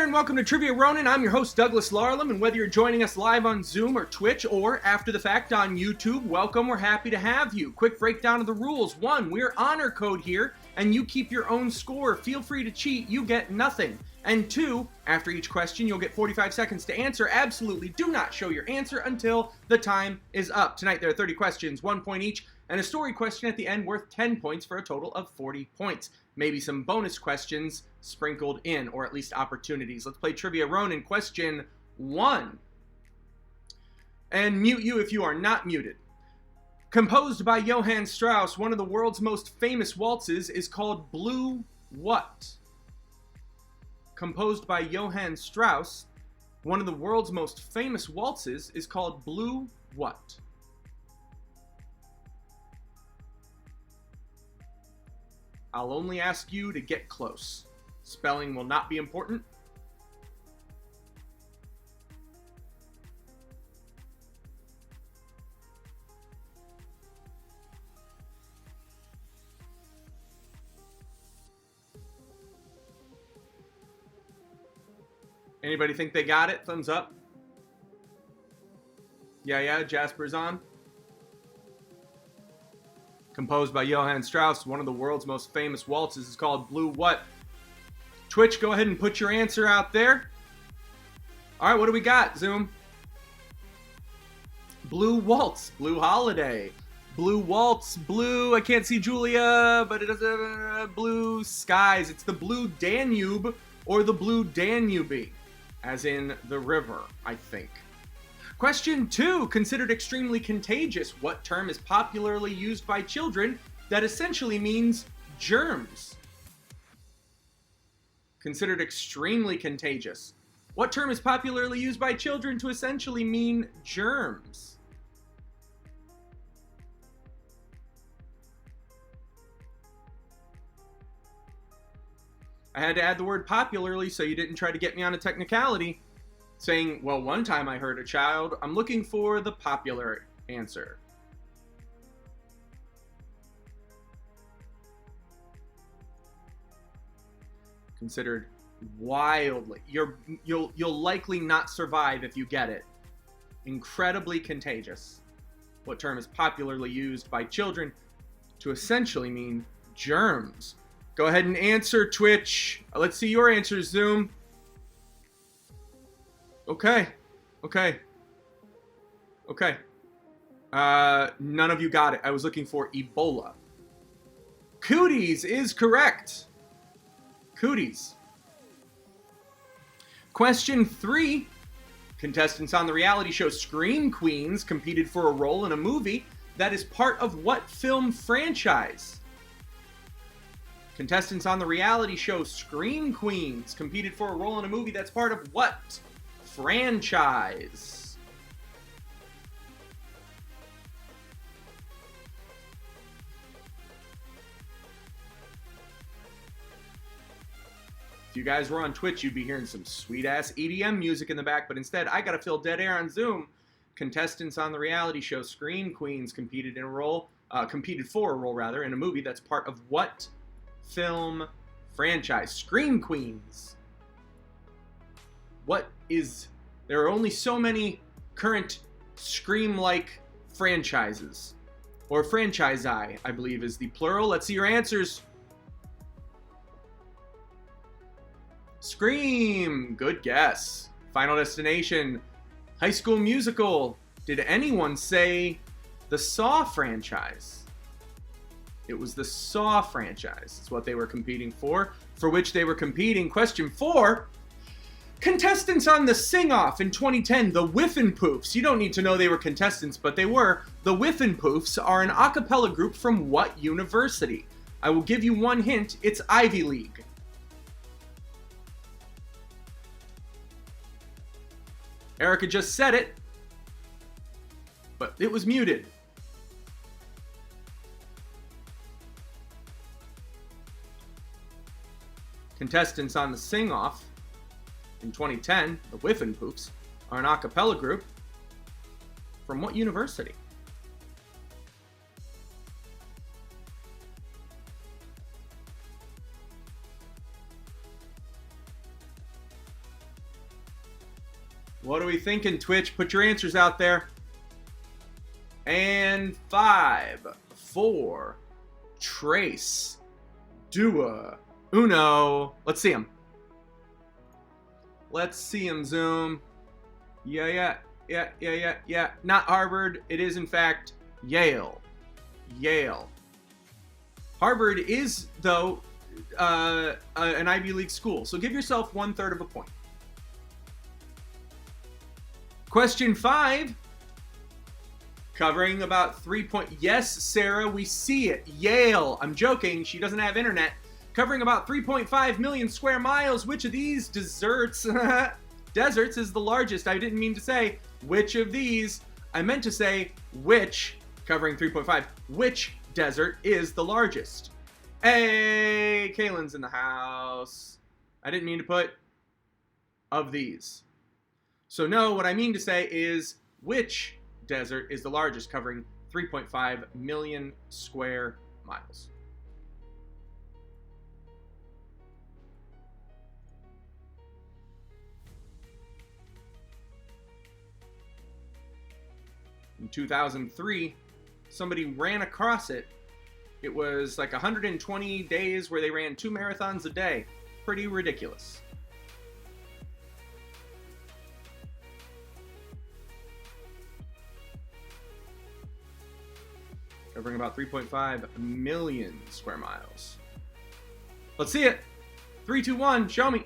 and welcome to Trivia Ronin. I'm your host, Douglas Larlam, and whether you're joining us live on Zoom or Twitch or after the fact on YouTube, welcome. We're happy to have you. Quick breakdown of the rules. 1, we're honor code here, and you keep your own score. Feel free to cheat. You get nothing. And 2, after each question, you'll get 45 seconds to answer. Absolutely do not show your answer until the time is up. Tonight there are 30 questions, 1 point each, and a story question at the end worth 10 points for a total of 40 points. Maybe some bonus questions sprinkled in, or at least opportunities. Let's play Trivia Ronin. Question 1. And mute you if you are not muted. Composed by Johann Strauss, one of the world's most famous waltzes is called Blue what? Composed by Johann Strauss, one of the world's most famous waltzes is called Blue what? I'll only ask you to get close. Spelling will not be important. Anybody think they got it? Thumbs up. Yeah, Jasper's on. Composed by Johann Strauss, one of the world's most famous waltzes is called Blue what? Twitch, go ahead and put your answer out there. All right, what do we got, Zoom? Blue Waltz, Blue Holiday, Blue Waltz, Blue, I can't see Julia, but it does Blue Skies. It's the Blue Danube or the Blue Danube, as in the river, I think. Question 2, considered extremely contagious. What term is popularly used by children that essentially means germs? Considered extremely contagious. What term is popularly used by children to essentially mean germs? I had to add the word popularly so you didn't try to get me on a technicality, saying, well, one time I heard a child. I'm looking for the popular answer. Considered wildly. You'll likely not survive if you get it. Incredibly contagious. What term is popularly used by children to essentially mean germs? Go ahead and answer, Twitch. Let's see your answers, Zoom. Okay. None of you got it. I was looking for Ebola. Cooties is correct. Cooties. Question 3. Contestants on the reality show Scream Queens competed for a role in a movie that is part of what film franchise? Contestants on the reality show Scream Queens competed for a role in a movie that's part of what franchise? If you guys were on Twitch, you'd be hearing some sweet-ass EDM music in the back, but instead, I gotta fill dead air on Zoom. Contestants on the reality show Scream Queens competed for a role in a movie that's part of what film franchise? Scream Queens. There are only so many current Scream-like franchises. Or franchise-I believe is the plural. Let's see your answers. Scream. Good guess. Final Destination. High School Musical. Did anyone say the Saw franchise? It was the Saw franchise. It's what they were competing for which they were competing. Question 4. Contestants on the Sing-Off in 2010, the Whiffenpoofs. You don't need to know they were contestants, but they were. The Whiffenpoofs are an a cappella group from what university? I will give you one hint. It's Ivy League. Erica just said it, but it was muted. Contestants on the Sing-Off in 2010, the Whiffenpoofs, are an a cappella group from what university? What are we thinking, Twitch? Put your answers out there. And 5, 4, Trace, Dua, Uno. Let's see him. Let's see him, Zoom. Yeah. Not Harvard. It is, in fact, Yale. Harvard is, though, an Ivy League school. So give yourself 1/3 of a point. Question 5. Covering about 3 point. Yes, Sarah, we see it. Yale. I'm joking. She doesn't have internet. Covering about 3.5 million square miles. Which of these deserts is the largest? I didn't mean to say which of these. I meant to say which, covering 3.5, which desert is the largest? Hey, Kaylin's in the house. I didn't mean to put of these. So no, what I mean to say is which desert is the largest, covering 3.5 million square miles. In 2003, somebody ran across it. It was like 120 days where they ran 2 marathons a day. Pretty ridiculous. Covering about 3.5 million square miles. Let's see it. 3, 2, 1, show me.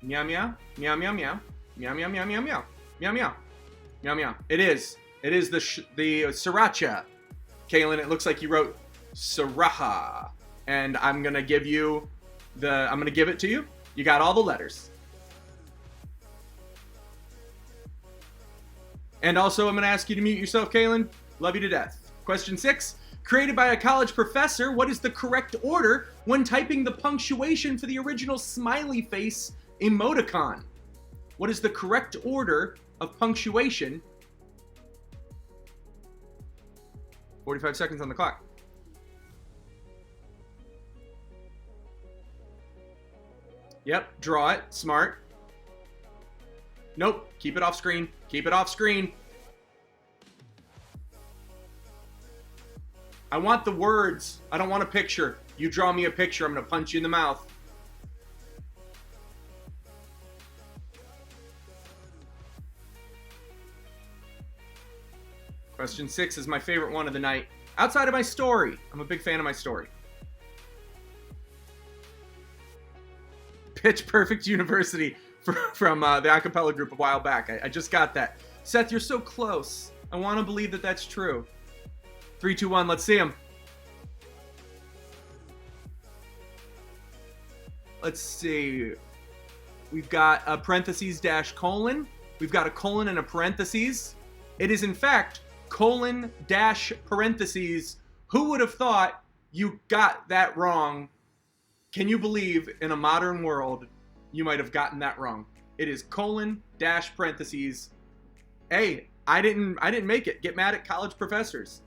Meow, meow, meow, meow, meow, meow, meow, meow, meow, meow, meow, meow. Meow meow. It is the sriracha. Kaylin, it looks like you wrote sriracha. And I'm going to give it to you. You got all the letters. And also, I'm going to ask you to mute yourself, Kaylin. Love you to death. Question 6. Created by a college professor, what is the correct order when typing the punctuation for the original smiley face emoticon? What is the correct order of punctuation? 45 seconds on the clock. Yep, draw it. Smart. Nope, keep it off screen. Keep it off screen. I want the words. I don't want a picture. You draw me a picture, I'm going to punch you in the mouth. Question 6 is my favorite one of the night. Outside of my story. I'm a big fan of my story. Pitch Perfect University from the acapella group a while back. I just got that. Seth, you're so close. I want to believe that that's true. 3, 2, 1, let's see him. Let's see. We've got a parentheses dash colon. We've got a colon and a parentheses. It is, in fact, colon dash parentheses. Who would have thought you got that wrong? Can you believe in a modern world you might have gotten that wrong? It is colon dash parentheses. Hey, I didn't make it. Get mad at college professors.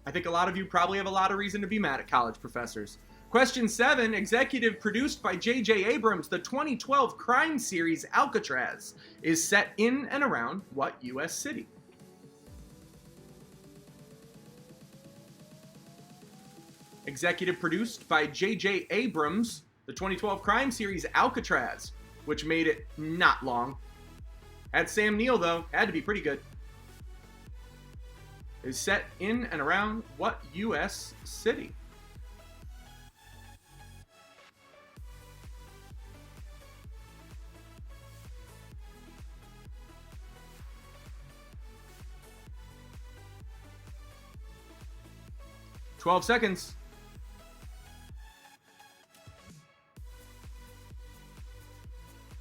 I think a lot of you probably have a lot of reason to be mad at college professors. Question 7, executive produced by J.J. Abrams, the 2012 crime series Alcatraz is set in and around what U.S. city? Executive produced by J.J. Abrams, the 2012 crime series Alcatraz, which made it not long. Had Sam Neill, though. Had to be pretty good. Is set in and around what U.S. city? "12 seconds.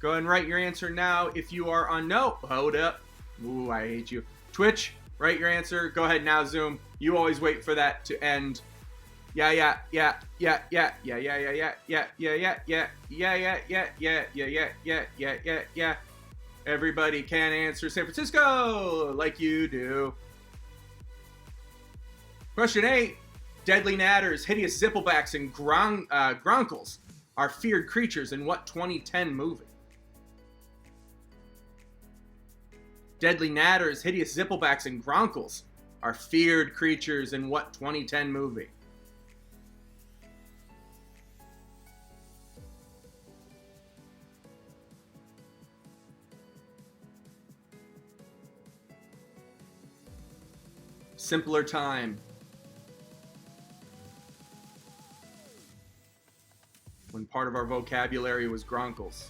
Go ahead and write your answer now if you are on. No, hold up. Ooh, I hate you. Twitch, write your answer. Go ahead now, Zoom. You always wait for that to end. Yeah. Everybody can answer San Francisco like you do. Question 8. Deadly Natters, hideous zipplebacks, and gronkles are feared creatures in what 2010 movie? Deadly Natters, Hideous Zipplebacks, and Gronkles are feared creatures in what 2010 movie? Simpler Time. When part of our vocabulary was Gronkles.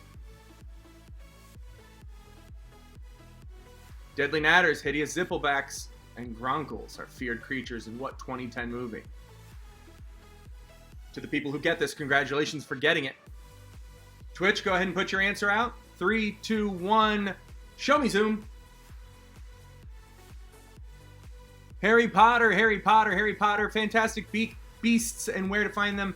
Deadly Natters, Hideous Zipplebacks, and Gronkles are feared creatures in what 2010 movie? To the people who get this, congratulations for getting it. Twitch, go ahead and put your answer out. 3, 2, 1. Show me, Zoom. Harry Potter, Harry Potter, Harry Potter, Fantastic Beasts and Where to Find Them,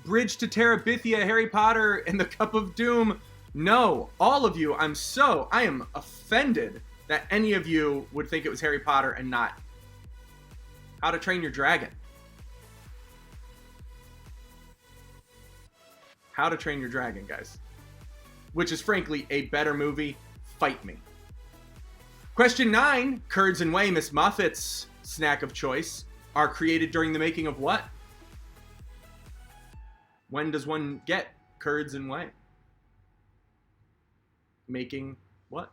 Bridge to Terabithia, Harry Potter, and the Cup of Doom. No, all of you, I am offended that any of you would think it was Harry Potter and not How to Train Your Dragon. How to Train Your Dragon, guys. Which is frankly a better movie. Fight me. Question 9. Curds and Whey, Miss Muffet's snack of choice, are created during the making of what? When does one get curds and whey? Making what?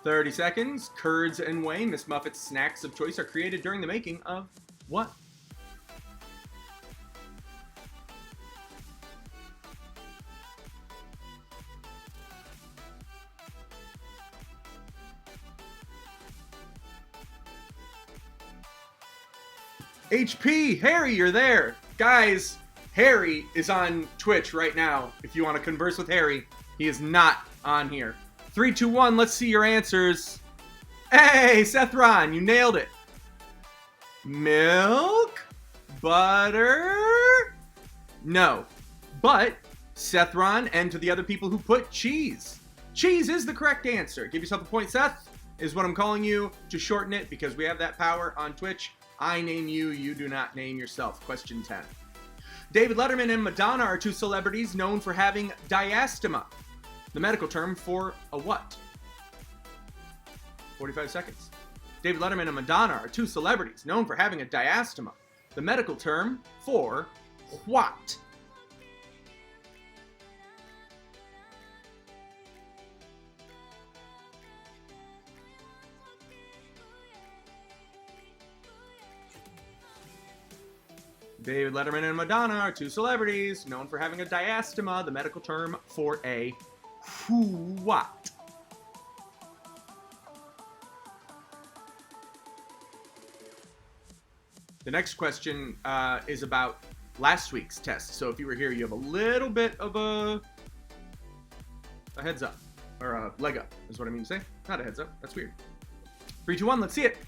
"30 seconds. Curds and whey, Miss Muffet's snacks of choice, are created during the making of what?" HP, Harry, you're there. Guys, Harry is on Twitch right now. If you want to converse with Harry, he is not on here. 3, 2, 1, let's see your answers. Hey, Seth Ron, you nailed it. Milk? Butter? No. But, Seth Ron, and to the other people who put cheese. Cheese is the correct answer. Give yourself a point, Seth, is what I'm calling you to shorten it because we have that power on Twitch. I name you, you do not name yourself. Question 10. David Letterman and Madonna are two celebrities known for having diastema, the medical term for a what? 45 seconds. David Letterman and Madonna are two celebrities known for having a diastema, the medical term for what? David Letterman and Madonna are two celebrities known for having a diastema, the medical term for a what? The next question is about last week's test. So if you were here, you have a little bit of a heads up, or a leg up, is what I mean to say. Not a heads up. That's weird. 3, 2, 1. Let's see it.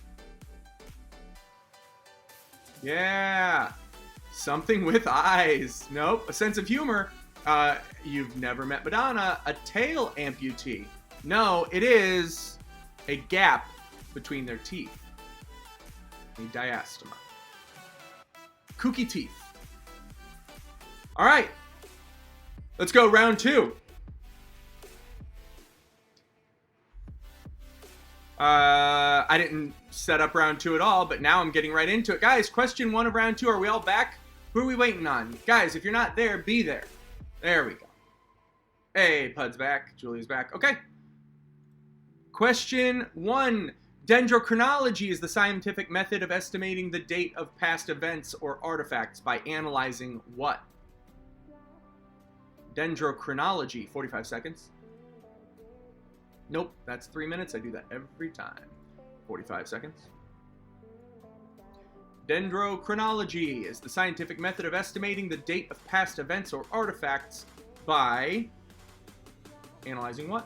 Yeah. Something with eyes. Nope. A sense of humor. You've never met Madonna. A tail amputee. No, it is a gap between their teeth. A diastema. Kooky teeth. All right. Let's go round 2. I didn't set up round 2 at all, but now I'm getting right into it. Guys, question 1 of round 2. Are we all back? Who are we waiting on? Guys, if you're not there, be there. There we go. Hey, Pud's back. Julia's back. Okay. Question 1. Dendrochronology is the scientific method of estimating the date of past events or artifacts by analyzing what? Dendrochronology. 45 seconds. Nope, that's 3 minutes. I do that every time. 45 seconds. Dendrochronology is the scientific method of estimating the date of past events or artifacts by analyzing what?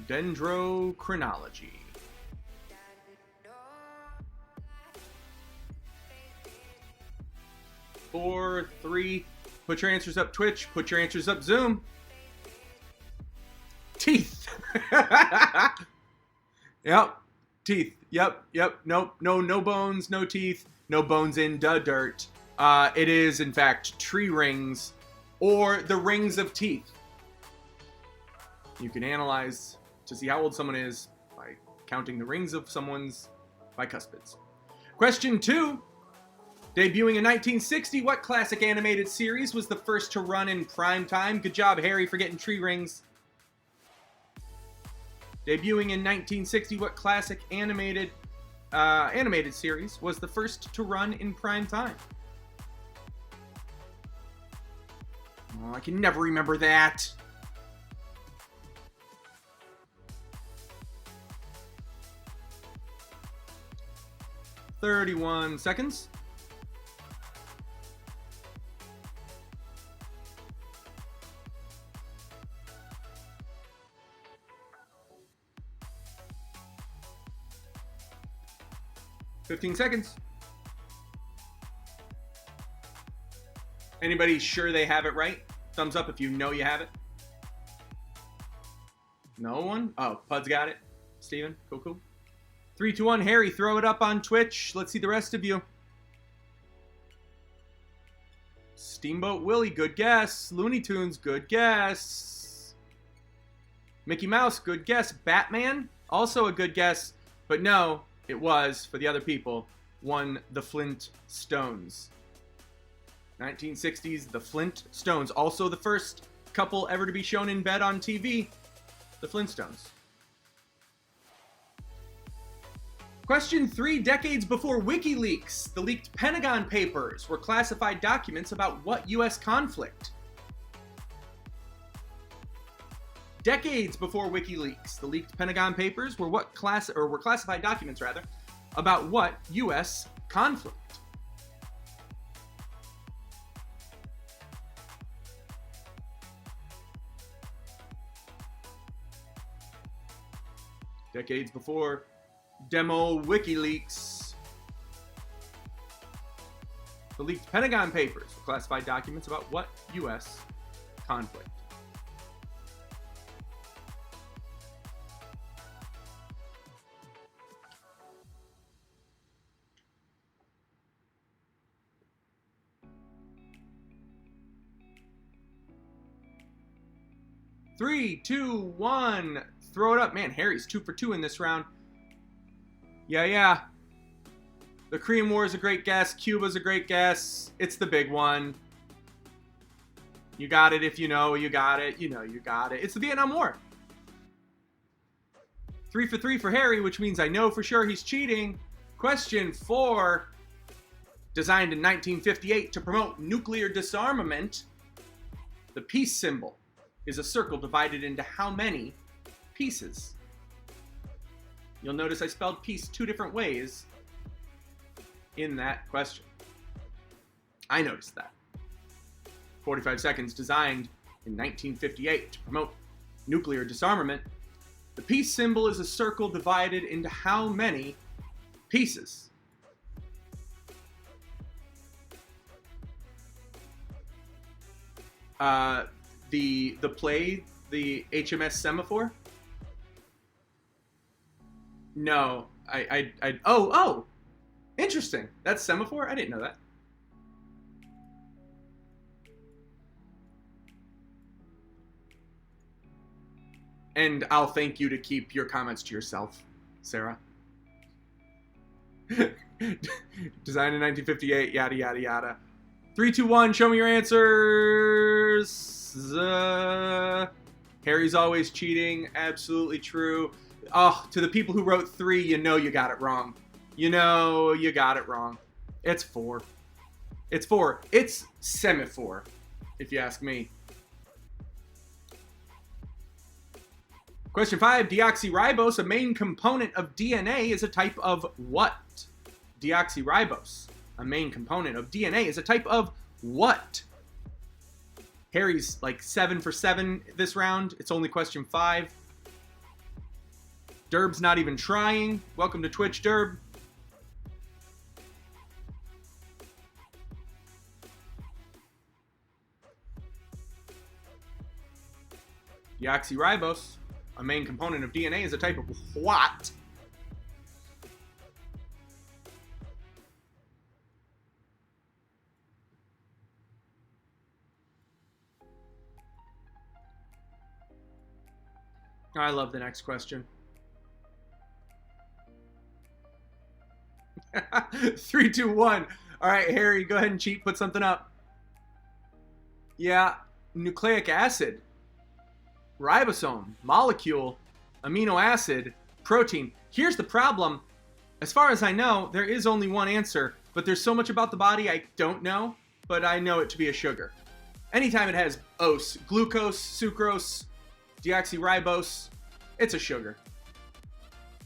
Dendrochronology. 4, 3. Put your answers up, Twitch. Put your answers up, Zoom. Teeth. Yep. Teeth. Yep. Nope. No bones, no teeth. No bones in the dirt. It is, in fact, tree rings or the rings of teeth. You can analyze to see how old someone is by counting the rings of someone's bicuspids. Question 2. Debuting in 1960, what classic animated series was the first to run in prime time? Good job, Harry, for getting tree rings. Debuting in 1960, what classic animated series was the first to run in prime time? Oh, I can never remember that. "31 seconds. "15 seconds. Anybody sure they have it right? Thumbs up if you know you have it. No one? Oh, Pud's got it. Steven, cool. 3, 2, 1. Harry, throw it up on Twitch. Let's see the rest of you. Steamboat Willie, good guess. Looney Tunes, good guess. Mickey Mouse, good guess. Batman, also a good guess. But no, it was, for the other people, the Flintstones. 1960s, the Flintstones. Also the first couple ever to be shown in bed on TV, the Flintstones. Question 3. Decades before WikiLeaks, the leaked Pentagon Papers were classified documents about what U.S. conflict? Decades before WikiLeaks, the leaked Pentagon Papers were classified documents, about what U.S. conflict? Decades before Demo WikiLeaks, the leaked Pentagon Papers were classified documents about what U.S. conflict? Three, 2, 1. Throw it up. Man, Harry's 2 for 2 in this round. Yeah. The Korean War is a great guess. Cuba's a great guess. It's the big one. You got it if you know you got it. You know you got it. It's the Vietnam War. 3 for 3 for Harry, which means I know for sure he's cheating. Question 4. Designed in 1958 to promote nuclear disarmament, the peace symbol is a circle divided into how many pieces? You'll notice I spelled peace 2 different ways in that question. I noticed that. 45 seconds. Designed in 1958 to promote nuclear disarmament, the peace symbol is a circle divided into how many pieces? The play, the HMS Semaphore? No, oh, interesting. That's Semaphore? I didn't know that. And I'll thank you to keep your comments to yourself, Sarah. Designed in 1958, yada, yada, yada. 3, 2, 1, show me your answers. Harry's always cheating. Absolutely true. Oh, to the people who wrote 3, you know you got it wrong. You know you got it wrong. It's 4. It's 4. It's semaphore, if you ask me. Question 5. Deoxyribose, a main component of DNA, is a type of what? Deoxyribose, a main component of DNA, is a type of what? Harry's like 7 for 7 this round. It's only question 5. Derb's not even trying. Welcome to Twitch, Derb. Deoxyribose, a main component of DNA, is a type of what? I love the next question. 3, 2, 1. All right, Harry, go ahead and cheat. Put something up. Yeah, nucleic acid, ribosome, molecule, amino acid, protein. Here's the problem. As far as I know, there is only one answer, but there's so much about the body I don't know, but I know it to be a sugar. Anytime it has ose, glucose, sucrose, deoxyribose, it's a sugar.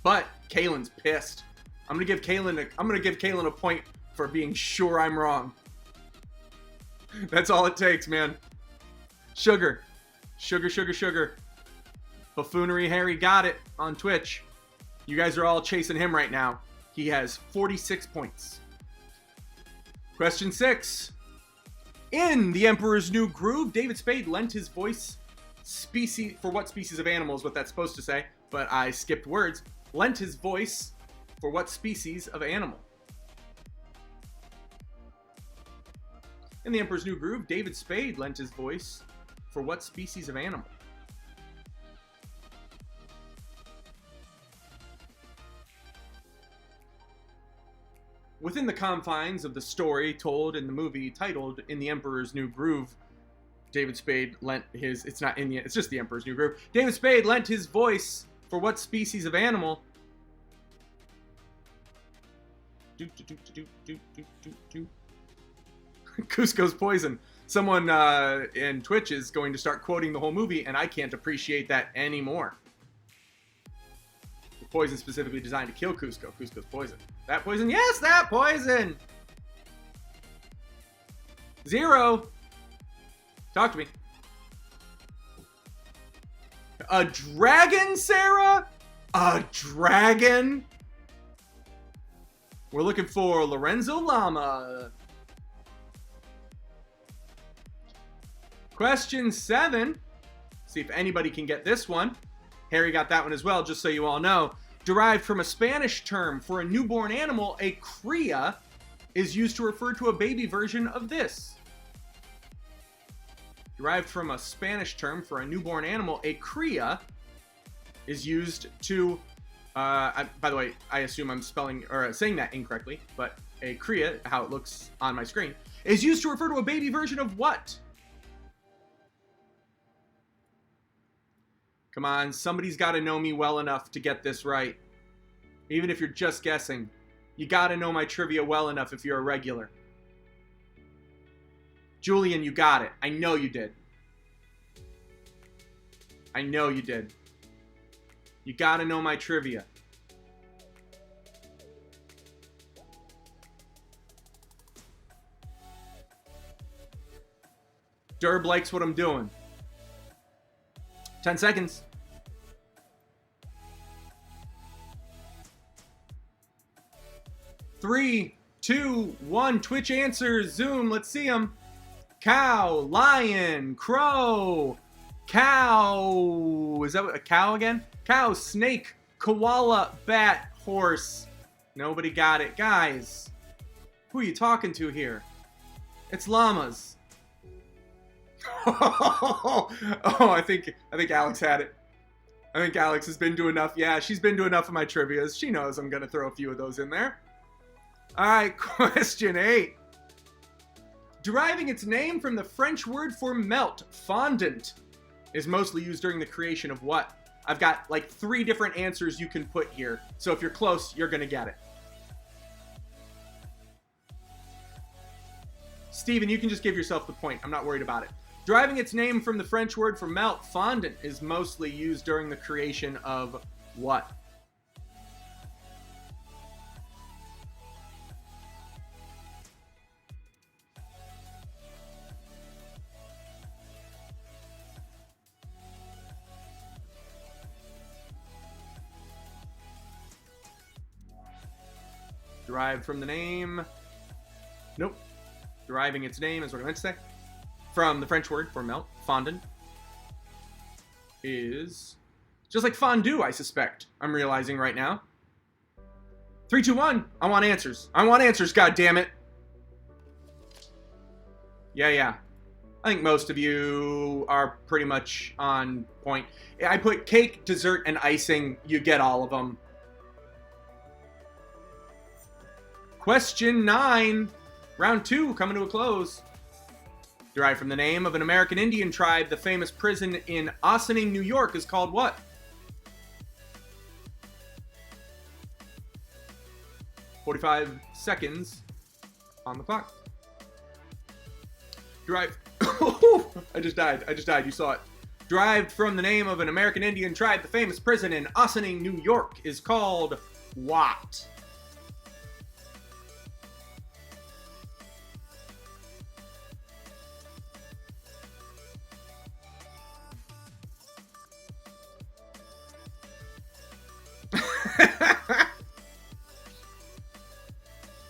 But Kaylin's pissed. I'm gonna give Kaylin a point for being sure I'm wrong. That's all it takes, man. Sugar. Sugar, sugar, sugar. Buffoonery Harry got it on Twitch. You guys are all chasing him right now. He has 46 points. Question 6. In The Emperor's New Groove, David Spade lent his voice for what species of animal is what that's supposed to say, but I skipped words. Lent his voice for what species of animal? In The Emperor's New Groove, David Spade lent his voice for what species of animal? Within the confines of the story told in the movie titled In the Emperor's New Groove, David Spade lent his, it's just The Emperor's New Groove. David Spade lent his voice for what species of animal? Cusco's poison. Someone in Twitch is going to start quoting the whole movie, and I can't appreciate that anymore. The poison specifically designed to kill Cusco. Cusco's poison. That poison? Yes, that poison! 0. Talk to me. A dragon, Sarah? A dragon? We're looking for Lorenzo Lama. Question 7. See if anybody can get this one. Harry got that one as well, just so you all know. Derived from a Spanish term for a newborn animal, a cria is used to refer to a baby version of this. Derived from a Spanish term for a newborn animal, a cria is used to, by the way, I assume I'm spelling or saying that incorrectly, but a cria, how it looks on my screen, is used to refer to a baby version of what? Come on, somebody's got to know me well enough to get this right. Even if you're just guessing, you got to know my trivia well enough if you're a regular. Julian, you got it. I know you did. I know you did. You got to know my trivia. Derb likes what I'm doing. 10 seconds. 3, 2, 1. Twitch answers. Zoom. Let's see them. Cow, lion, crow, cow. Is that a cow again? Cow, snake, koala, bat, horse. Nobody got it. Guys, who are you talking to here? It's llamas. I think Alex had it. I think Alex has been to enough. Yeah, she's been to enough of my trivias. She knows I'm going to throw a few of those in there. All right, question 8. Deriving its name from the French word for melt, fondant, is mostly used during the creation of what? I've got like 3 different answers you can put here. So if you're close, you're going to get it. Steven, you can just give yourself the point. I'm not worried about it. Deriving its name from the French word for melt, fondant, is mostly used during the creation of what? Derived from the name... Nope. Deriving its name, is what I meant to say. From the French word for melt, fondant. Is... just like fondue, I suspect. I'm realizing right now. 3, 2, 1. I want answers. I want answers, goddammit. Yeah. I think most of you are pretty much on point. I put cake, dessert, and icing. You get all of them. Question 9. Round 2 coming to a close. Derived from the name of an American Indian tribe, the famous prison in Ossining, New York is called what? "45 seconds on the clock." Derived... I just died. You saw it. Derived from the name of an American Indian tribe, the famous prison in Ossining, New York is called what?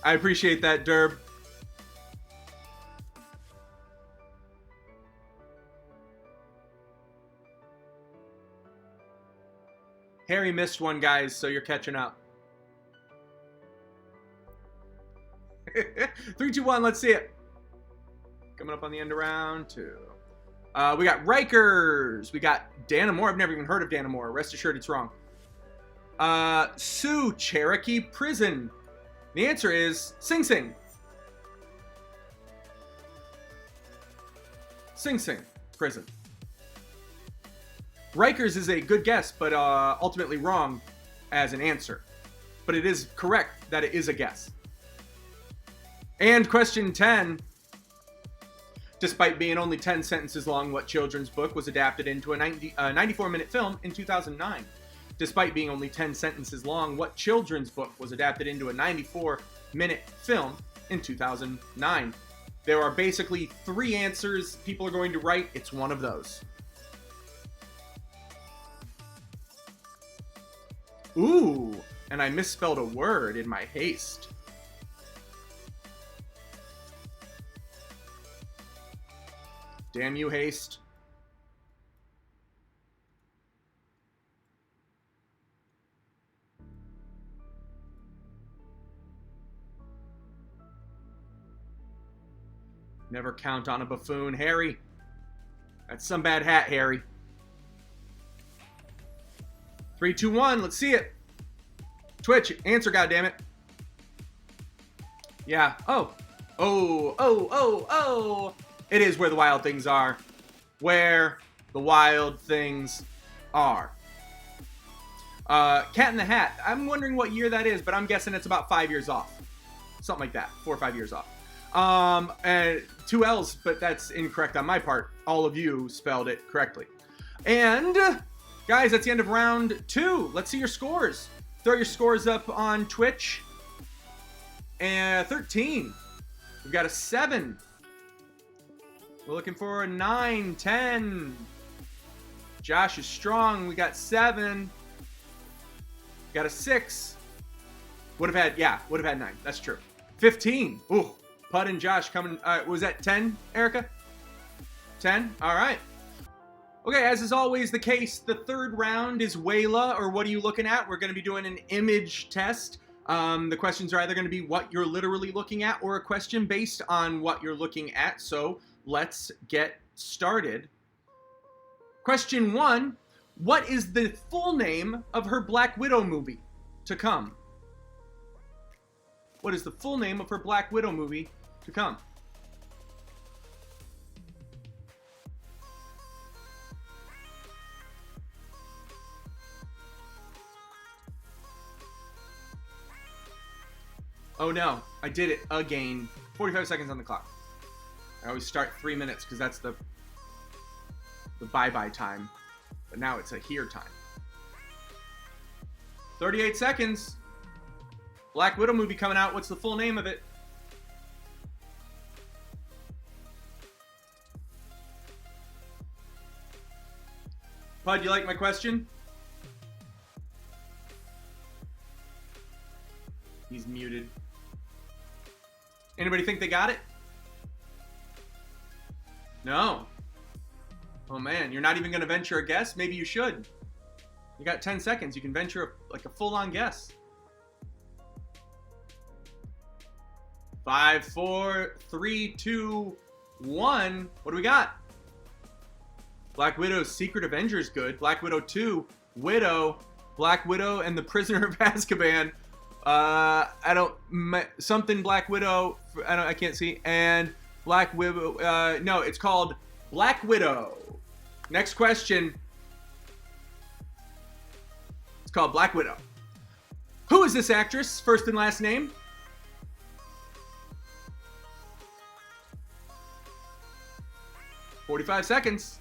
I appreciate that, Derb. Harry missed one, guys, so you're catching up. 3, 2, 1, let's see it. Coming up on the end of round 2. We got Rikers. We got Dannemora. I've never even heard of Dannemora. Rest assured it's wrong. Sioux Cherokee Prison. The answer is Sing Sing. Sing Sing Prison. Rikers is a good guess, but ultimately wrong as an answer. But it is correct that it is a guess. And question 10. Despite being only 10 sentences long, what children's book was adapted into a 94-minute film in 2009? Despite being only 10 sentences long, what children's book was adapted into a 94-minute film in 2009? There are basically 3 answers people are going to write. It's one of those. Ooh, and I misspelled a word in my haste. Damn you, haste. Never count on a buffoon, Harry. That's some bad hat, Harry. 3, 2, 1, let's see it. Twitch, answer, goddammit. Yeah. Oh. It is Where the Wild Things Are. Where the Wild Things Are. Cat in the Hat. I'm wondering what year that is, but I'm guessing it's about 5 years off. Something like that. 4 or 5 years off. And 2 L's, but that's incorrect on my part. All of you spelled it correctly. And, guys, that's the end of round 2. Let's see your scores. Throw your scores up on Twitch. And 13. We've got a 7. We're looking for a 9, 10. Josh is strong. We got 7. Got a 6. Would have had 9. That's true. 15. Ooh. Pud and Josh coming. Was that 10, Erica? 10? All right. Okay, as is always the case, the third round is Wayla, or what are you looking at? We're going to be doing an image test. The questions are either going to be what you're literally looking at or a question based on what you're looking at. So let's get started. Question 1. What is the full name of her Black Widow movie to come? What is the full name of her Black Widow movie to come? Oh no, I did it again. 45 seconds on the clock. I always start 3 minutes because that's the bye-bye time. But now it's a here time. 38 seconds. Black Widow movie coming out. What's the full name of it? Pud, you like my question? He's muted. Anybody think they got it? No. Oh man, you're not even going to venture a guess? Maybe you should. You got 10 seconds. You can venture like a full-on guess. 5, 4, 3, 2, 1. What do we got? Black Widow's Secret Avenger is good. Black Widow 2, Widow, Black Widow and the Prisoner of Azkaban. Something Black Widow. I can't see. And Black Widow. No, it's called Black Widow. Next question. It's called Black Widow. Who is this actress? First and last name? "45 seconds.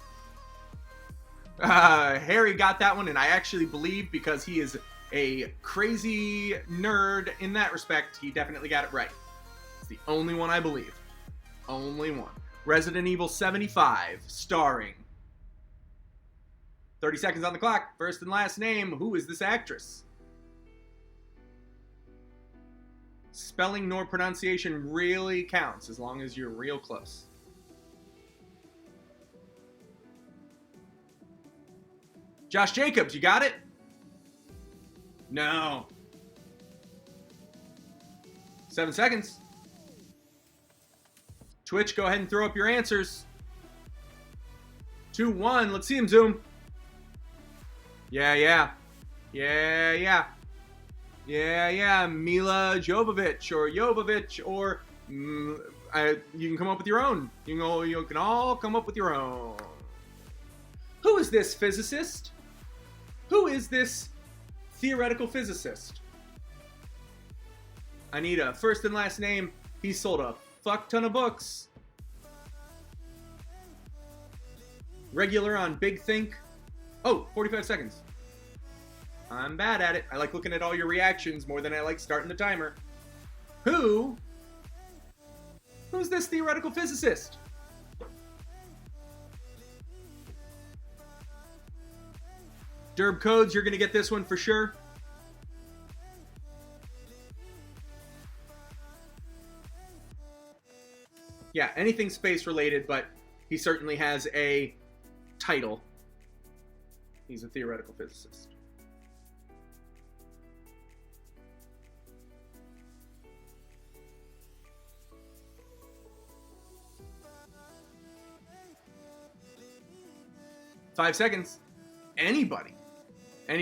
Harry got that one, and I actually believe because he is a crazy nerd in that respect, he definitely got it right. It's the only one I believe. Only one. Resident Evil 75, starring. 30 seconds on the clock. First and last name. Who is this actress? Spelling nor pronunciation really counts as long as you're real close. Josh Jacobs, you got it? No. 7 seconds. Twitch, go ahead and throw up your answers. 2, 1. Let's see him, Zoom. Yeah. Mila Jovovich or Jovovich or you can come up with your own. You can all come up with your own. Who is this physicist? Who is this theoretical physicist? I need a first and last name. He sold a fuck ton of books. Regular on Big Think. Oh, 45 seconds. I'm bad at it. I like looking at all your reactions more than I like starting the timer. Who's this theoretical physicist? Derb Codes, you're going to get this one for sure. Yeah, anything space related, but he certainly has a title. He's a theoretical physicist. Five seconds. Anybody.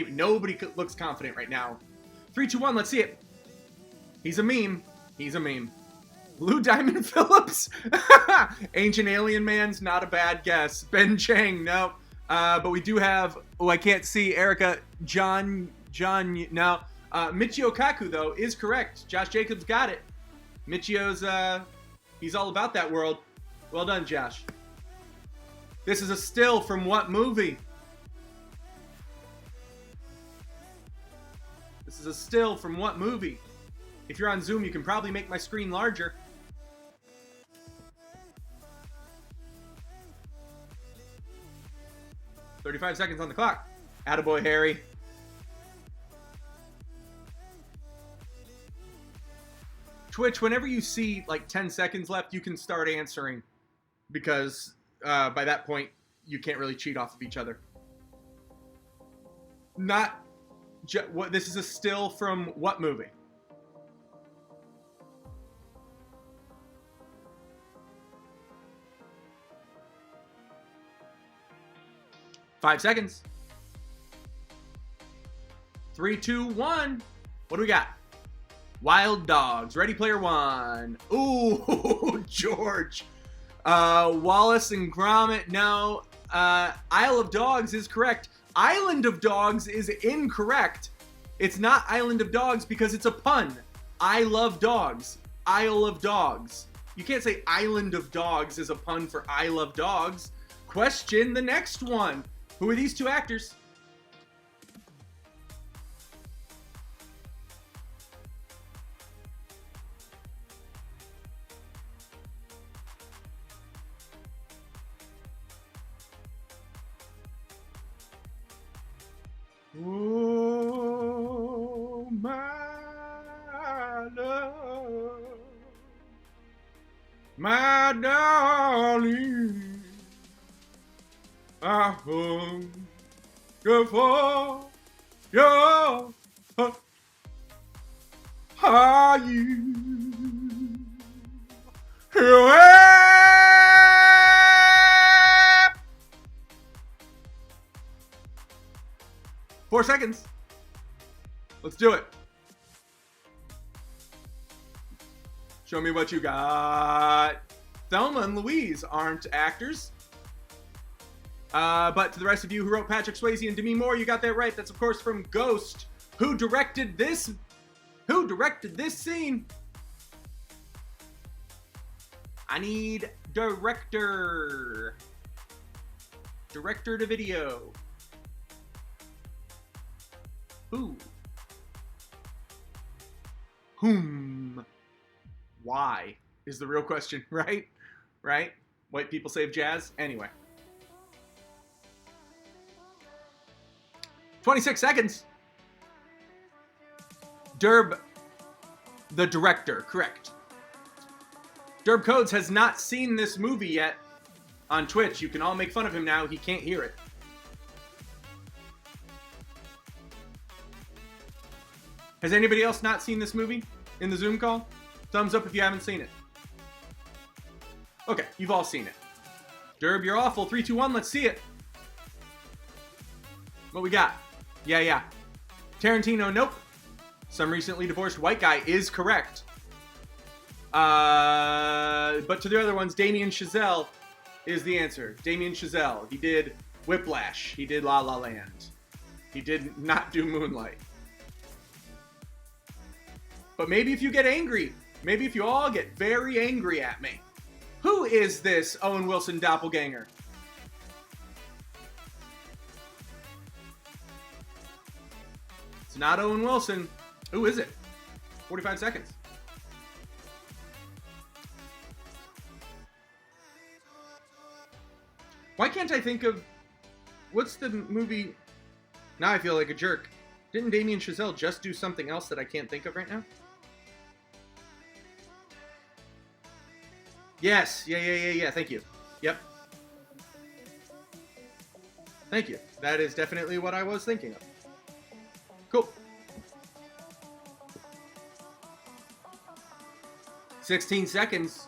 Nobody looks confident right now. 3, 2, 1, let's see it. He's a meme. Lou Diamond Phillips? Ancient Alien Man's not a bad guess. Ben Chang, no. But we do have, I can't see, Erica, John, no. Michio Kaku, though, is correct. Josh Jacobs got it. Michio's, he's all about that world. Well done, Josh. This is a still from what movie? This is a still from what movie? If you're on Zoom, you can probably make my screen larger. "35 seconds on the clock. Attaboy, Harry. Twitch, whenever you see like 10 seconds left, you can start answering because by that point, you can't really cheat off of each other. This is a still from what movie? Five seconds. 3, 2, 1. What do we got? Wild Dogs. Ready Player One. Ooh, George. Wallace and Gromit. No. Isle of Dogs is correct. Island of Dogs is incorrect. It's not Island of Dogs because it's a pun. I love dogs. Isle of Dogs. You can't say Island of Dogs is a pun for I love dogs. Question the next one. Who are these two actors? Oh, my love. My darling, I hunger for your are you? Four seconds. Let's do it. Show me what you got. Thelma and Louise aren't actors. But to the rest of you who wrote Patrick Swayze and Demi Moore, you got that right. That's, of course, from Ghost. Who directed this? Who directed this scene? I need director. Director to video. Who? Whom? Why is the real question, right? Right? White people save jazz? Anyway. 26 seconds. Derb, the director, correct. Derb Codes has not seen this movie yet on Twitch. You can all make fun of him now. He can't hear it. Has anybody else not seen this movie in the Zoom call? Thumbs up if you haven't seen it. Okay, you've all seen it. Derb, you're awful. 3, 2, 1, let's see it. What we got? Yeah. Tarantino, nope. Some recently divorced white guy is correct. But to the other ones, Damien Chazelle is the answer. Damien Chazelle. He did Whiplash. He did La La Land. He did not do Moonlight. But maybe if you get angry, maybe if you all get very angry at me, who is this Owen Wilson doppelganger? It's not Owen Wilson. Who is it? 45 seconds. Why can't I think of... What's the movie... Now I feel like a jerk. Didn't Damien Chazelle just do something else that I can't think of right now? Yes. Yeah. Thank you. Yep. Thank you. That is definitely what I was thinking of. Cool. 16 seconds.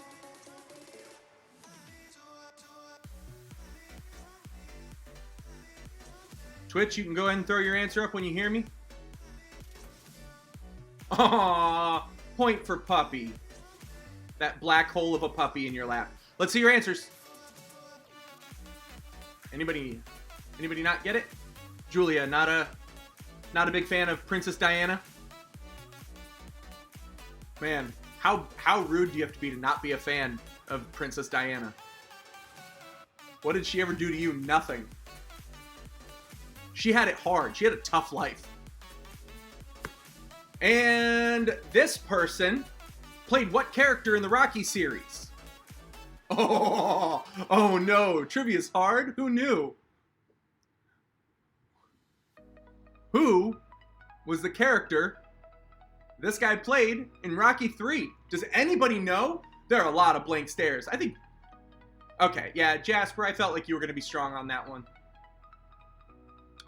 Twitch, you can go ahead and throw your answer up when you hear me. Aww, point for puppy. That black hole of a puppy in your lap. Let's see your answers. Anybody not get it? Julia, not a big fan of Princess Diana. Man, how rude do you have to be to not be a fan of Princess Diana? What did she ever do to you? Nothing. She had it hard. She had a tough life. And this person played what character in the Rocky series? Oh no. Trivia's hard? Who knew? Who was the character this guy played in Rocky 3? Does anybody know? There are a lot of blank stares. I think... Okay, yeah, Jasper, I felt like you were going to be strong on that one.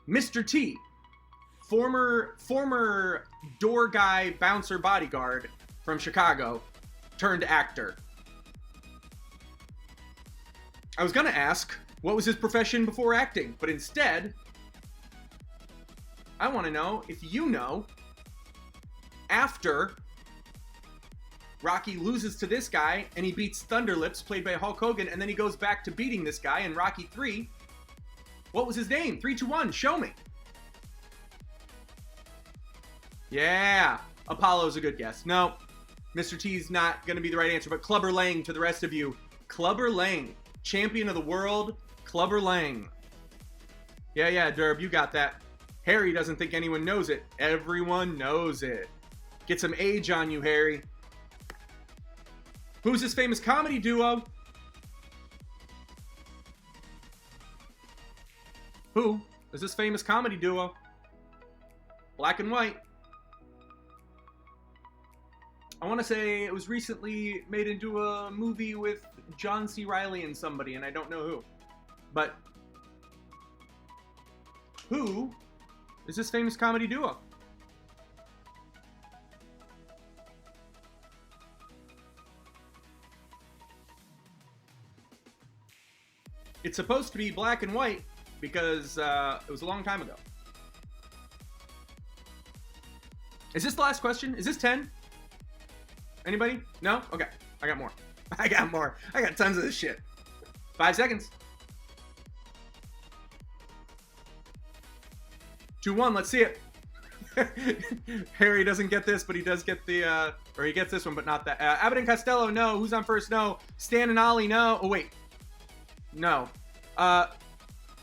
Mr. T, former door guy, bouncer, bodyguard from Chicago, turned actor. I was gonna ask, what was his profession before acting? But instead, I want to know if you know, after Rocky loses to this guy and he beats Thunderlips, played by Hulk Hogan, and then he goes back to beating this guy in Rocky 3, what was his name? 3, 2, 1, show me. Yeah, Apollo's a good guess. No, Mr. T's not going to be the right answer, but Clubber Lang to the rest of you. Clubber Lang, champion of the world, Clubber Lang. Yeah, Derb, you got that. Harry doesn't think anyone knows it. Everyone knows it. Get some age on you, Harry. Who's this famous comedy duo? Who is this famous comedy duo? Black and white. I want to say it was recently made into a movie with John C. Reilly and somebody, and I don't know who. But who is this famous comedy duo? It's supposed to be black and white because it was a long time ago. Is this the last question? Is this 10? Anybody? No? Okay. I got more. I got more. I got tons of this shit. 5 seconds. 2-1. Let's see it. Harry doesn't get this, but he does get the, or he gets this one, but not that. Abbott and Costello, no. Who's on first? No. Stan and Ollie, no. Oh, wait. No.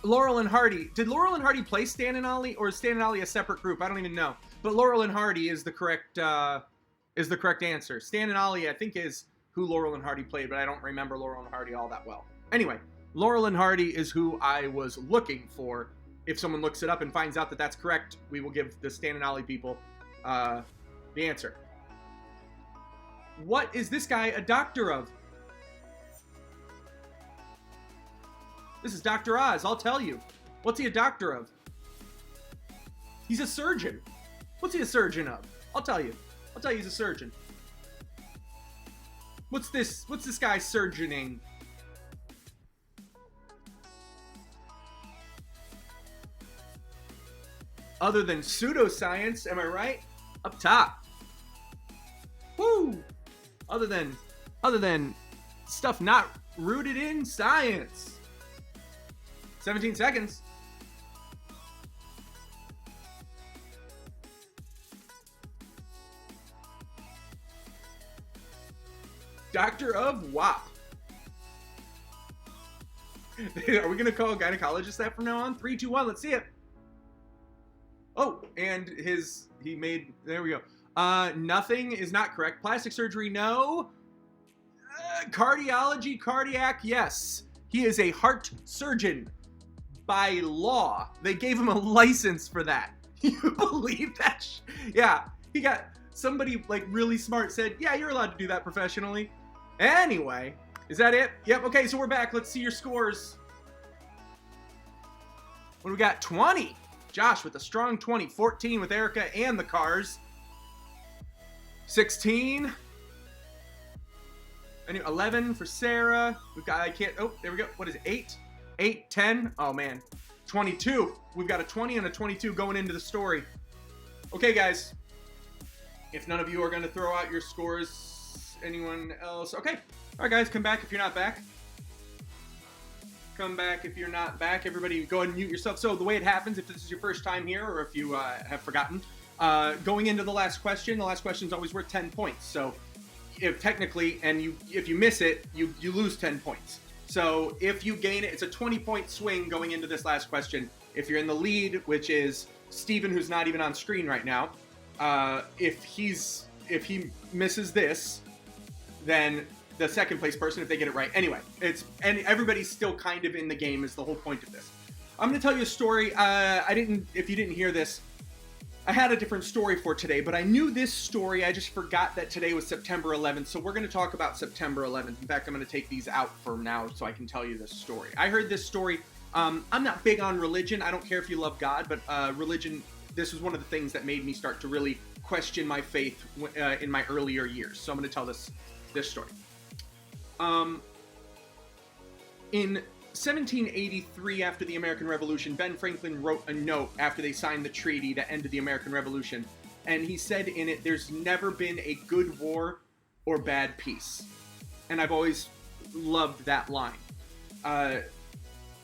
Laurel and Hardy. Did Laurel and Hardy play Stan and Ollie, or is Stan and Ollie a separate group? I don't even know. But Laurel and Hardy is the correct answer. Stan and Ollie, I think, is who Laurel and Hardy played, but I don't remember Laurel and Hardy all that well. Anyway, Laurel and Hardy is who I was looking for. If someone looks it up and finds out that that's correct, we will give the Stan and Ollie people the answer. What is this guy a doctor of? This is Dr. Oz, I'll tell you. What's he a doctor of? He's a surgeon. What's he a surgeon of? I'll tell you. I'll tell you he's a surgeon. What's this guy surgeoning? Other than pseudoscience, am I right? Up top. Woo! Other than stuff not rooted in science. 17 seconds. Doctor of WAP. Are we going to call a gynecologist that from now on? 3, 2, 1, let's see it. Oh, and there we go. Nothing is not correct. Plastic surgery, no. Cardiology, cardiac, yes. He is a heart surgeon. By law, they gave him a license for that. You believe that? Yeah, he got somebody like really smart said, yeah, you're allowed to do that professionally. Anyway, is that it? Yep, okay, so we're back. Let's see your scores. What do we got? 20. Josh with a strong 20. 14 with Erica and the cars. 16. 11 for Sarah. We've got, there we go. What is it? 8? 8, 10. Oh, man. 22. We've got a 20 and a 22 going into the story. Okay, guys. If none of you are going to throw out your scores, anyone else? Okay. All right, guys, come back if you're not back. Come back if you're not back. Everybody go ahead and mute yourself. So the way it happens, if this is your first time here or if you have forgotten, going into the last question is always worth 10 points. So if technically, and if you miss it, you lose 10 points. So if you gain it, it's a 20-point swing going into this last question. If you're in the lead, which is Steven, who's not even on screen right now, if he misses this, then the second place person, if they get it right. Anyway, and everybody's still kind of in the game is the whole point of this. I'm going to tell you a story. If you didn't hear this, I had a different story for today, but I knew this story. I just forgot that today was September 11th, so we're going to talk about September 11th. In fact, I'm going to take these out for now so I can tell you this story. I heard this story. I'm not big on religion. I don't care if you love God, but religion, this was one of the things that made me start to really question my faith in my earlier years. So I'm going to tell this story. In 1783, after the American Revolution, Ben Franklin wrote a note after they signed the treaty to end the American Revolution, and he said in it, there's never been a good war or bad peace. And I've always loved that line.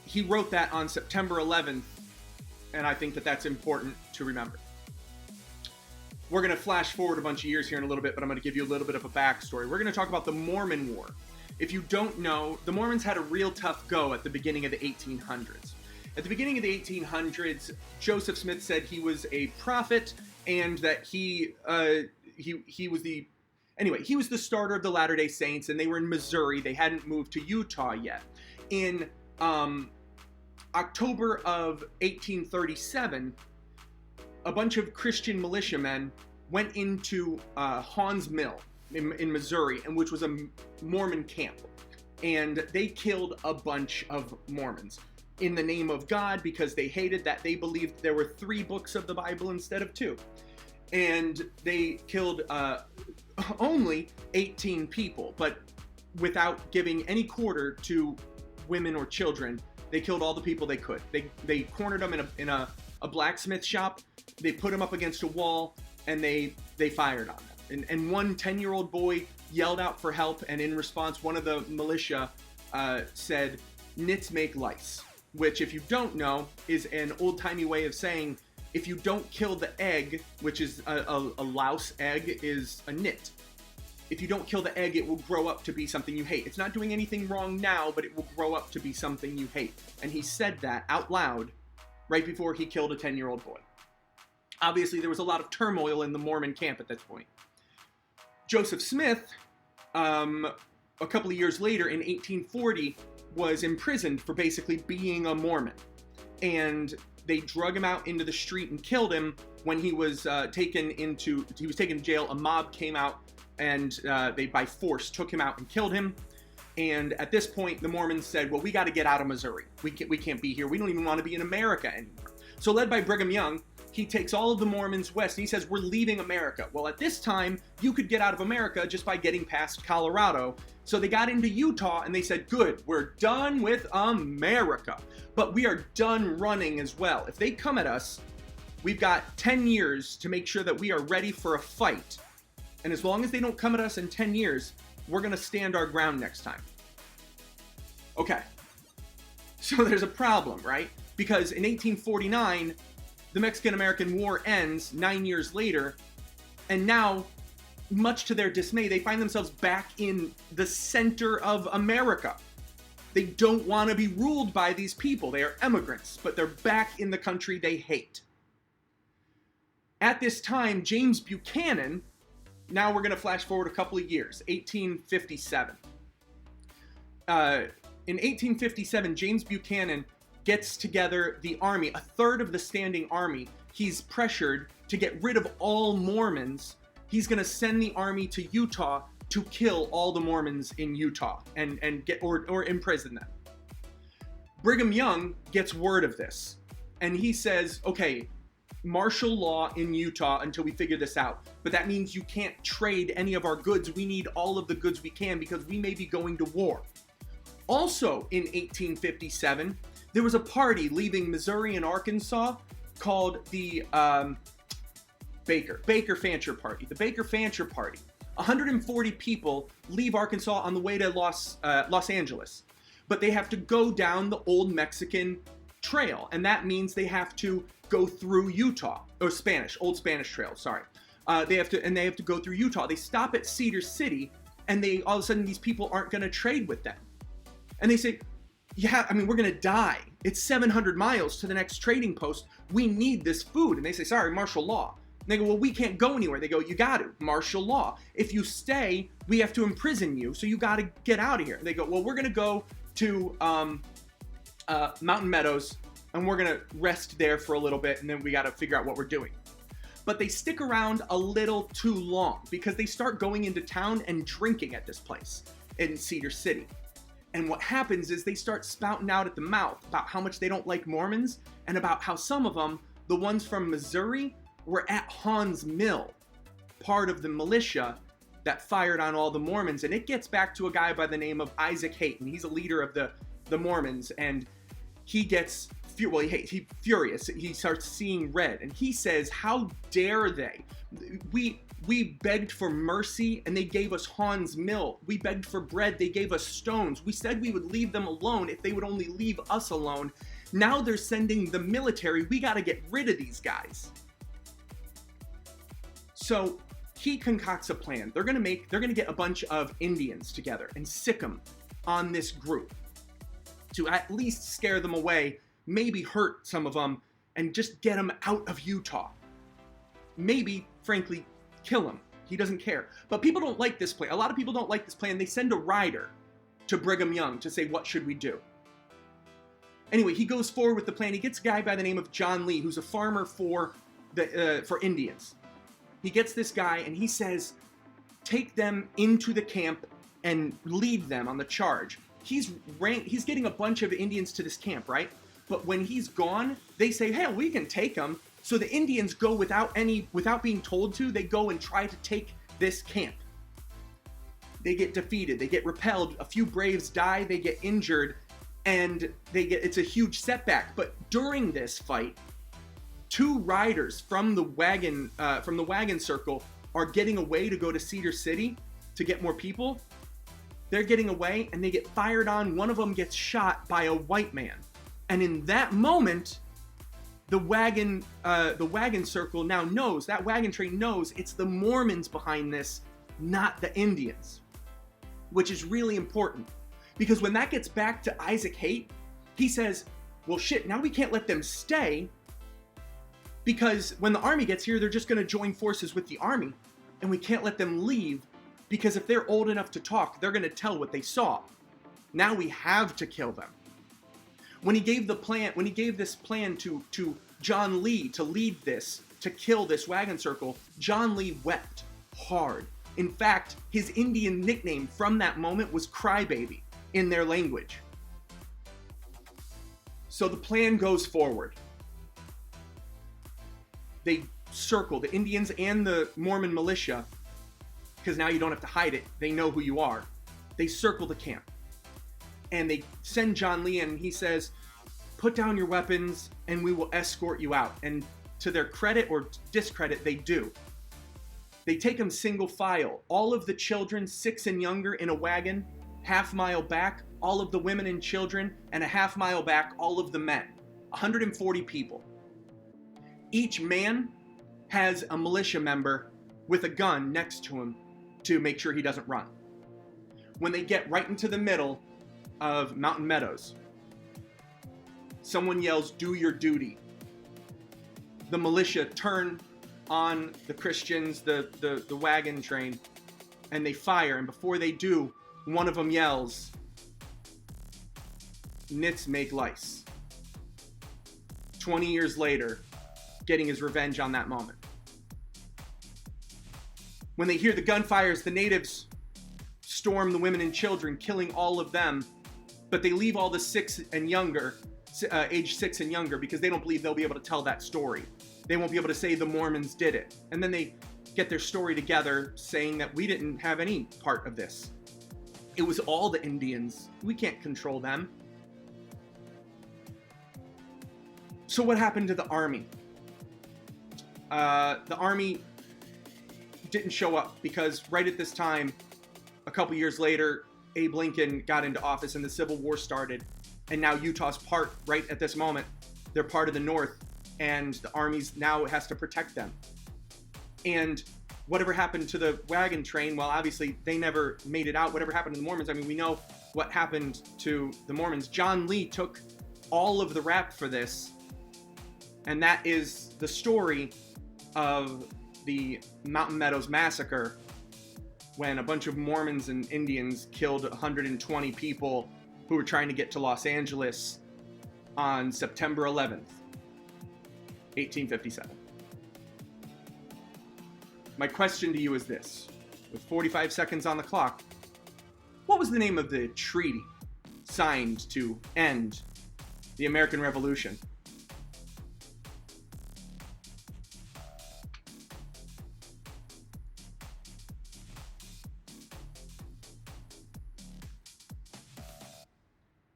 He wrote that on September 11th, and I think that that's important to remember. We're going to flash forward a bunch of years here in a little bit, but I'm going to give you a little bit of a backstory. We're going to talk about the Mormon War. If you don't know, the Mormons had a real tough go at the beginning of the 1800s. At the beginning of the 1800s, Joseph Smith said he was a prophet and that he was the starter of the Latter-day Saints, and they were in Missouri. They hadn't moved to Utah yet. In October of 1837, a bunch of Christian militiamen went into Haun's Mill. in Missouri, and which was a Mormon camp. And they killed a bunch of Mormons in the name of God because they hated that they believed there were 3 books of the Bible instead of 2. And they killed only 18 people, but without giving any quarter to women or children. They killed all the people they could. They cornered them in a blacksmith shop. They put them up against a wall, and they fired on them. And one 10-year-old boy yelled out for help, and in response, one of the militia said, "Nits make lice," which, if you don't know, is an old-timey way of saying if you don't kill the egg, which is a louse egg, is a nit. If you don't kill the egg, it will grow up to be something you hate. It's not doing anything wrong now, but it will grow up to be something you hate. And he said that out loud right before he killed a 10-year-old boy. Obviously, there was a lot of turmoil in the Mormon camp at this point. Joseph Smith, a couple of years later in 1840, was imprisoned for basically being a Mormon. And they drug him out into the street and killed him. When he was taken to jail, a mob came out and they by force took him out and killed him. And at this point, the Mormons said, well, we got to get out of Missouri. We can't be here. We don't even want to be in America anymore. So led by Brigham Young, he takes all of the Mormons west and he says, we're leaving America. Well, at this time, you could get out of America just by getting past Colorado. So they got into Utah and they said, good, we're done with America, but we are done running as well. If they come at us, we've got 10 years to make sure that we are ready for a fight. And as long as they don't come at us in 10 years, we're going to stand our ground next time. Okay. So there's a problem, right? Because in 1849, the Mexican-American War ends 9 years later, and now, much to their dismay, they find themselves back in the center of America. They don't want to be ruled by these people. They are immigrants, but they're back in the country they hate. At this time, James Buchanan, now we're going to flash forward a couple of years, 1857. In 1857, James Buchanan gets together the army, a third of the standing army. He's pressured to get rid of all Mormons. He's going to send the army to Utah to kill all the Mormons in Utah and get or imprison them. Brigham Young gets word of this, and he says, okay, martial law in Utah until we figure this out. But that means you can't trade any of our goods. We need all of the goods we can because we may be going to war. Also in 1857, there was a party leaving Missouri and Arkansas called the Baker Fancher Party. The Baker Fancher Party. 140 people leave Arkansas on the way to Los Angeles. But they have to go down the old Mexican trail. And that means they have to go through Utah. Or old Spanish trail, sorry. They have to go through Utah. They stop at Cedar City, and all of a sudden these people aren't going to trade with them. And they say, yeah, I mean, we're going to die. It's 700 miles to the next trading post. We need this food. And they say, sorry, martial law. And they go, well, we can't go anywhere. They go, you got to. Martial law. If you stay, we have to imprison you. So you got to get out of here. And they go, well, we're going to go to Mountain Meadows, and we're going to rest there for a little bit, and then we got to figure out what we're doing. But they stick around a little too long because they start going into town and drinking at this place in Cedar City. And what happens is they start spouting out at the mouth about how much they don't like Mormons and about how some of them, the ones from Missouri, were at Haun's Mill, part of the militia that fired on all the Mormons. And it gets back to a guy by the name of Isaac Hayton. He's a leader of the Mormons, and he gets he's furious. He starts seeing red, and he says, how dare they? We begged for mercy, and they gave us Haun's Mill. We begged for bread, they gave us stones. We said we would leave them alone if they would only leave us alone. Now they're sending the military. We got to get rid of these guys. So he concocts a plan. They're going to get a bunch of Indians together and sick them on this group to at least scare them away, maybe hurt some of them, and just get them out of Utah. Maybe, frankly, kill him. He doesn't care. But people don't like this plan. A lot of people don't like this plan. They send a rider to Brigham Young to say, what should we do? Anyway, he goes forward with the plan. He gets a guy by the name of John Lee, who's a farmer for Indians. He gets this guy, and he says, take them into the camp and lead them on the charge. He's getting a bunch of Indians to this camp, right? But when he's gone, they say, hey, we can take him. So the Indians go without being told to, they go and try to take this camp. They get defeated, they get repelled, a few Braves die, they get injured, and it's a huge setback. But during this fight, 2 riders from the wagon circle are getting away to go to Cedar City to get more people. They're getting away and they get fired on. One of them gets shot by a white man. And in that moment, the wagon circle now knows, that wagon train knows it's the Mormons behind this, not the Indians, which is really important. Because when that gets back to Isaac Haight, he says, well, shit, now we can't let them stay, because when the army gets here, they're just going to join forces with the army, and we can't let them leave, because if they're old enough to talk, they're going to tell what they saw. Now we have to kill them. When he gave this plan to John Lee to lead this, to kill this wagon circle, John Lee wept hard. In fact, his Indian nickname from that moment was Crybaby in their language. So the plan goes forward. They circle, the Indians and the Mormon militia, because now you don't have to hide it, they know who you are. They circle the camp. And they send John Lee in, and he says, put down your weapons and we will escort you out. And to their credit or discredit, they do. They take them single file. All of the children, 6 and younger, in a wagon, half-mile back, all of the women and children, and a half-mile back, all of the men. 140 people. Each man has a militia member with a gun next to him to make sure he doesn't run. When they get right into the middle of Mountain Meadows, someone yells, "Do your duty." The militia turn on the Christians, the wagon train, and they fire. And before they do, one of them yells, "Nits make lice." 20 years later, getting his revenge on that moment. When they hear the gunfires, the natives storm the women and children, killing all of them, but they leave all the 6 and younger, age 6 and younger, because they don't believe they'll be able to tell that story. They won't be able to say the Mormons did it. And then they get their story together saying that we didn't have any part of this. It was all the Indians. We can't control them. So what happened to the army? The army didn't show up because right at this time, a couple years later, Abe Lincoln got into office and the Civil War started. And now Utah's part, right at this moment, they're part of the North, and the armies now has to protect them. And whatever happened to the wagon train, well, obviously they never made it out. Whatever happened to the Mormons, I mean, we know what happened to the Mormons. John Lee took all of the rap for this, and that is the story of the Mountain Meadows Massacre, when a bunch of Mormons and Indians killed 120 people who were trying to get to Los Angeles on September 11th, 1857. My question to you is this, with 45 seconds on the clock: what was the name of the treaty signed to end the American Revolution?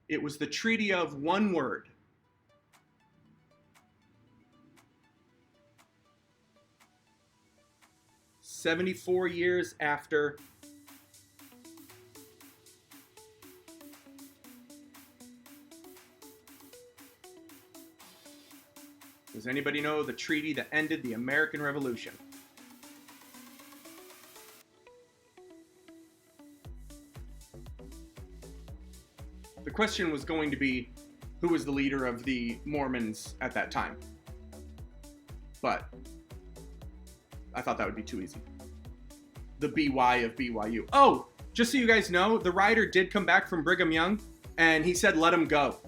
It was the treaty of one word. "74 years after does anybody know the treaty that ended the American Revolution? The question was going to be, who was the leader of the Mormons at that time? But I thought that would be too easy. The BY of BYU. Oh, just so you guys know, the rider did come back from Brigham Young, and he said let him go.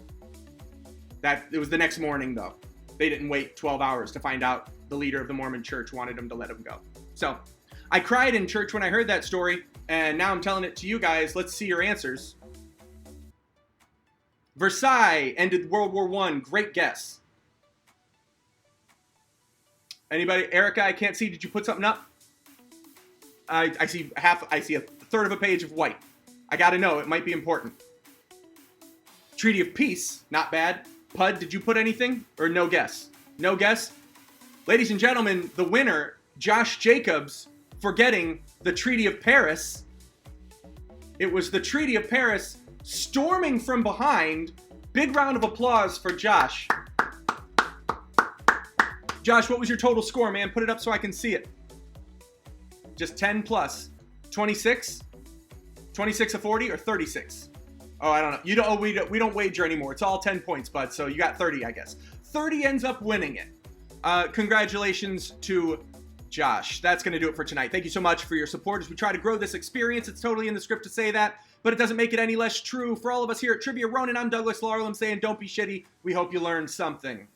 It was the next morning, though. They didn't wait 12 hours to find out the leader of the Mormon church wanted him to let him go. So, I cried in church when I heard that story, and now I'm telling it to you guys. Let's see your answers. Versailles ended World War I. Great guess. Anybody? Erica, I can't see. Did you put something up? I see I see a third of a page of white. I gotta know. It might be important. Treaty of Peace. Not bad. Pud, did you put anything? Or no guess? No guess? Ladies and gentlemen, the winner, Josh Jacobs, for getting the Treaty of Paris. It was the Treaty of Paris storming from behind. Big round of applause for Josh. Josh, what was your total score, man? Put it up so I can see it. Just 10 plus. 26? 26 of 40 or 36? Oh, I don't know. You don't. We don't wager anymore. It's all 10 points, bud. So you got 30, I guess. 30 ends up winning it. Congratulations to Josh. That's going to do it for tonight. Thank you so much for your support as we try to grow this experience. It's totally in the script to say that, but it doesn't make it any less true. For all of us here at Trivia Ronin, I'm Douglas Larlam saying don't be shitty. We hope you learned something.